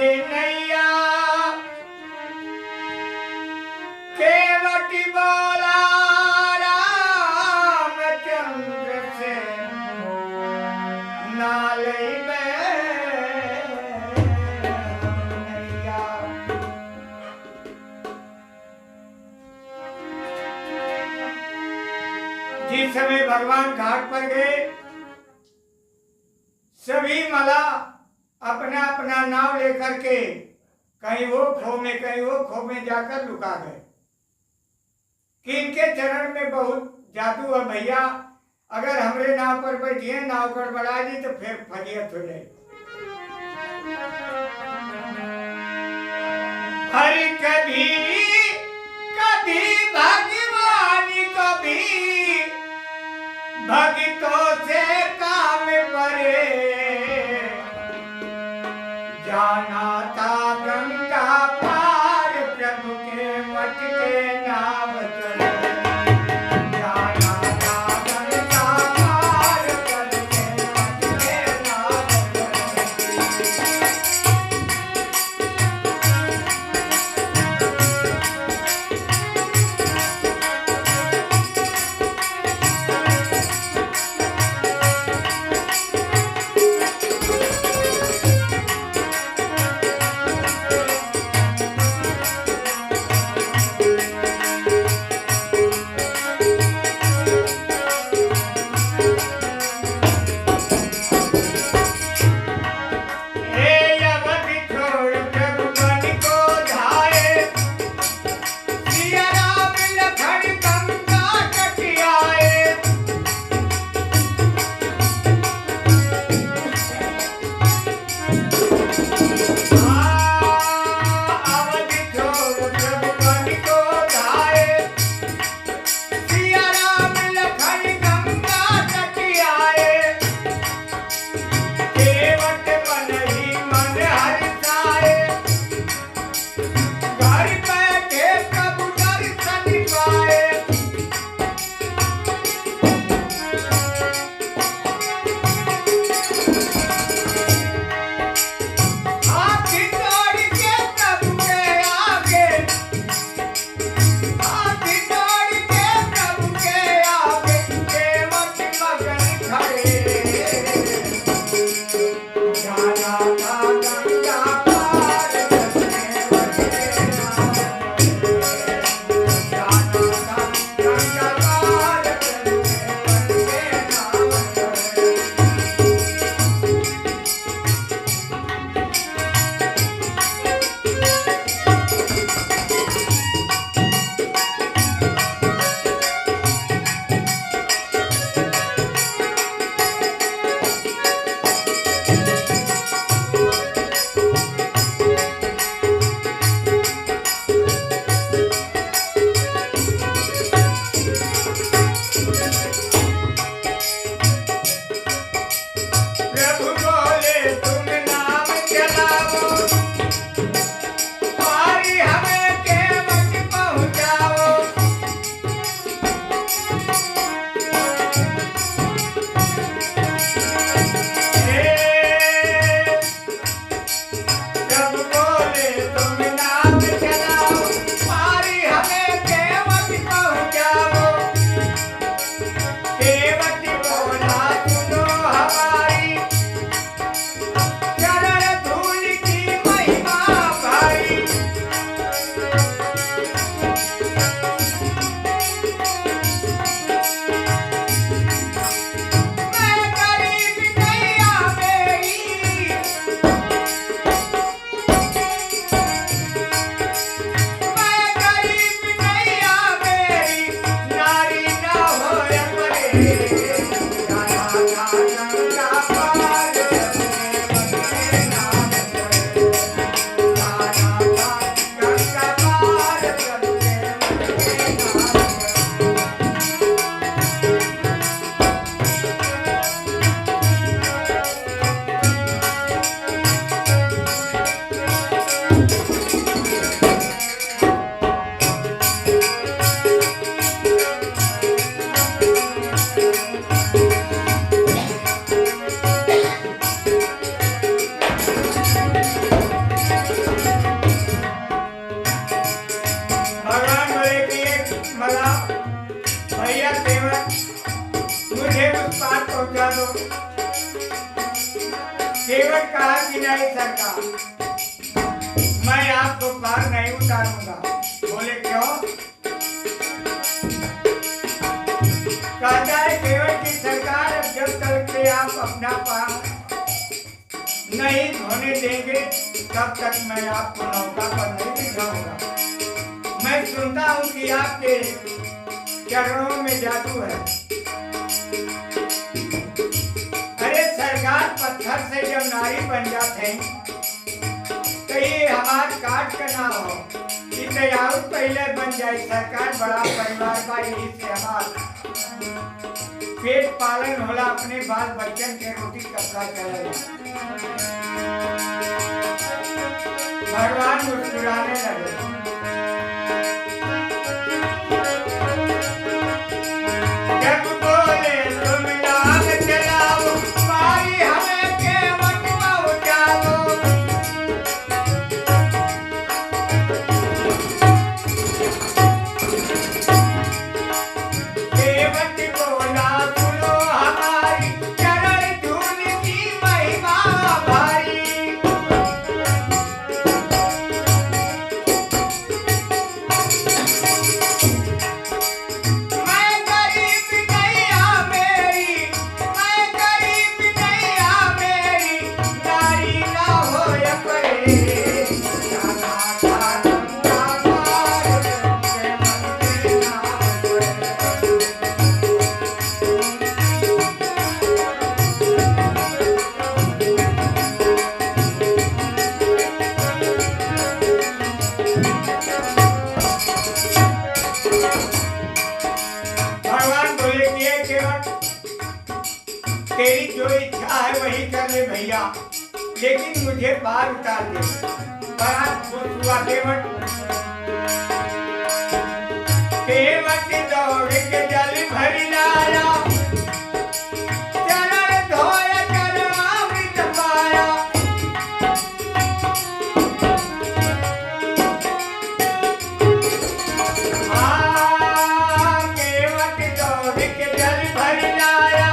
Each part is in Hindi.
नैया केवटी बोला रामचंद्र से नालई नैया। जिस समय भगवान घाट पर गए सभी मला अपना अपना नाव लेकर के कहीं वो खो में कहीं वो खो में जाकर लुका गए कि इनके चरण में बहुत जादू है भैया, अगर हमरे नाव पर बैठिए नाव गड़बड़ा दी तो फिर फजियत हो जाए। हरि कभी कभी भगवान कभी भक्तों से काम परे, जाना था गंगा पार प्रभु के मठ के नाम चले। जाना था गंगा पार प्रभु के मठ के नाम केवट कहा कि नहीं सरकार, मैं आपको पार नहीं उतारूंगा। बोले क्यों? कहता है केवट की सरकार, अब जब तक के आप अपना पार नहीं धोने देंगे तब तक मैं आपको नौका पर नहीं बिठाऊंगा। मैं सुनता हूं कि आपके चरणों में जादू है। अरे सरकार, पत्थर से जब नारी बन जाते हैं तो ये हमार काट का ना हो, ये दयालु पहले बन जाए। सरकार, बड़ा परिवार का यही से हमार पेट पालन होला, अपने बाल बच्चन के रोटी कपड़ा चलेगा। भगवान मुस्कुराने लगे। जब बोले तुम नाम चलाओ, मारी हमें केवट पहुंचाओ। केवट बोला सुनो हमारी, चरण धूल की महिमा भारी। तेरी जो इच्छा है वही कर ले भैया, लेकिन मुझे पार उतार दे। बड़ा खुश हुआ केवट। केवट दौड़ के जल भर लाया, चरण धोया चरणामृत पाया। केवट दौड़ के जल भर लाया,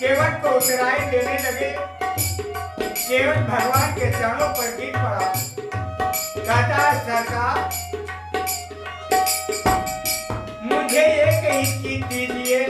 केवट को उतराई देने लगे। केवट भगवान के चरणों पर गिर पड़ा। कहता सरकार, मुझे एक ही चीज दीजिए,